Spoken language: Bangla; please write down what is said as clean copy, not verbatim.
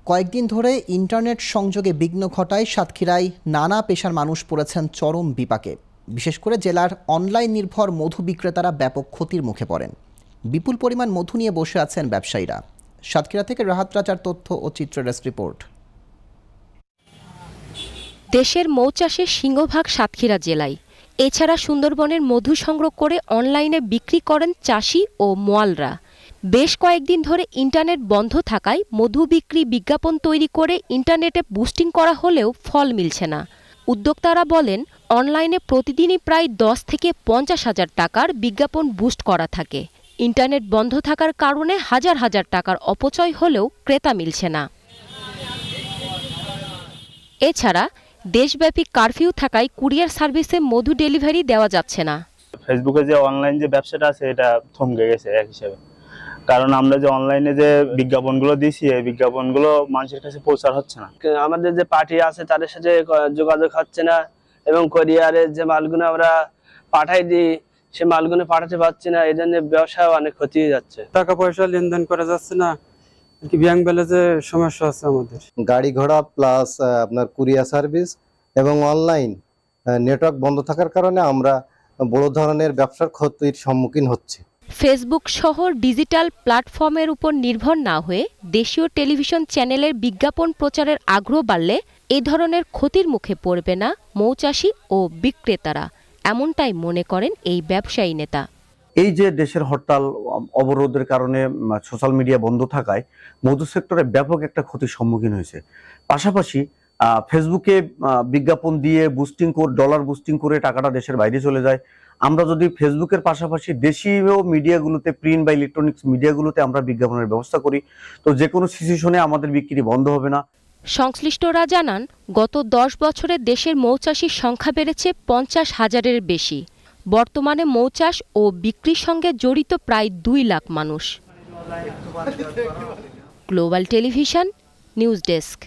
কয়েকদিন ধরে ইন্টারনেট সংযোগে বিঘ্ন ঘটায় সাতক্ষীরায় নানা পেশার মানুষ পড়েছেন চরম বিপাকে। বিশেষ করে জেলার অনলাইন নির্ভর মধু বিক্রেতারা ব্যাপক ক্ষতির মুখে পড়েন। বিপুল পরিমাণ মধু নিয়ে বসে আছেন ব্যবসায়ীরা। সাতক্ষীরা থেকে রাহাত রাজার তথ্য ও চিত্রের রিপোর্ট। দেশের মৌচাষের সিংহভাগ সাতক্ষীরা জেলায়। এছাড়া সুন্দরবনের মধু সংগ্রহ করে অনলাইনে বিক্রি করেন চাষি ও মোয়ালরা। বেশ কয়েকদিন ধরে ইন্টারনেট বন্ধ থাকায় মধু বিক্রি বিজ্ঞাপন তৈরি করে ইন্টারনেটে বুস্টিং করা হলেও ফল মিলছে না। উদ্যোক্তারা বলেন, অনলাইনে প্রতিদিনই প্রায় 10 থেকে 50 হাজার টাকার বিজ্ঞাপন বুস্ট করা থাকে। ইন্টারনেট বন্ধ থাকার কারণে হাজার হাজার টাকার অপচয় হলেও ক্রেতা মিলছে না। এছাড়া দেশব্যাপী কারফিউ থাকায় কুরিয়ার সার্ভিসে মধু ডেলিভারি দেওয়া যাচ্ছে না। ফেসবুকে যে অনলাইন যে ব্যবসাটা আছে এটা থমকে গেছে এক হিসেবে, কারণ আমরা যে অনলাইনে যে বিজ্ঞাপনগুলো দিছি এই বিজ্ঞাপনগুলো মানুষের কাছে পৌঁছার হচ্ছে না। আমাদের যে পার্টি আছে তাদের সাথে যোগাযোগ হচ্ছে না এবং কোরিয়ারের যে মালগুলো আমরা পাঠাই দিই সে মালগুলো পাঠাতে পারছি না। এই জন্য ব্যবসায় অনেক ক্ষতি হয়ে যাচ্ছে। টাকা পয়সা লেনদেন করা যাচ্ছে না, ব্যাংক ব্যালেন্সে সমস্যা আছে আমাদের। গাড়ি ঘোড়া প্লাস আপনার কুরিয়ার সার্ভিস এবং অনলাইন নেটওয়ার্ক বন্ধ থাকার কারণে আমরা বড় ধরনের ব্যবসার ক্ষতির সম্মুখীন হচ্ছি। ফেসবুক সহ ডিজিটাল প্ল্যাটফর্মের উপর নির্ভর না হয়ে দেশীয় টেলিভিশন চ্যানেলের বিজ্ঞাপন প্রচারের আগ্রহ বাড়লে এ ধরনের ক্ষতির মুখে পড়বে না মৌচাষী ও বিক্রেতারা, এমনটাই মনে করেন এই ব্যবসায়ী নেতা। এই যে দেশের হরতাল অবরোধের কারণে সোশ্যাল মিডিয়া বন্ধ থাকায় মধু সেক্টরে ব্যাপক একটা ক্ষতির সম্মুখীন হয়েছে। পাশাপাশি ফেসবুকে বিজ্ঞাপন দিয়ে ডলার বুস্টিং করে টাকাটা দেশের বাইরে চলে যায়। আমরা যদি ফেসবুকের পাশাপাশি দেশীয় মিডিয়াগুলোতে, প্রিন্ট বা ইলেকট্রনিক্স মিডিয়াগুলোতে আমরা বিজ্ঞাপনের ব্যবস্থা করি, তো যে কোনো সিচুয়েশনে আমাদের বিক্রি বন্ধ হবে না। সংশ্লিষ্টরা জানান, গত 10 বছরে দেশের মৌচাষীর সংখ্যা বেড়েছে 50 হাজারের বেশি। বর্তমানে মৌচাষ ও বিক্রির সঙ্গে জড়িত প্রায় 2 লাখ মানুষ। Global television, news desk.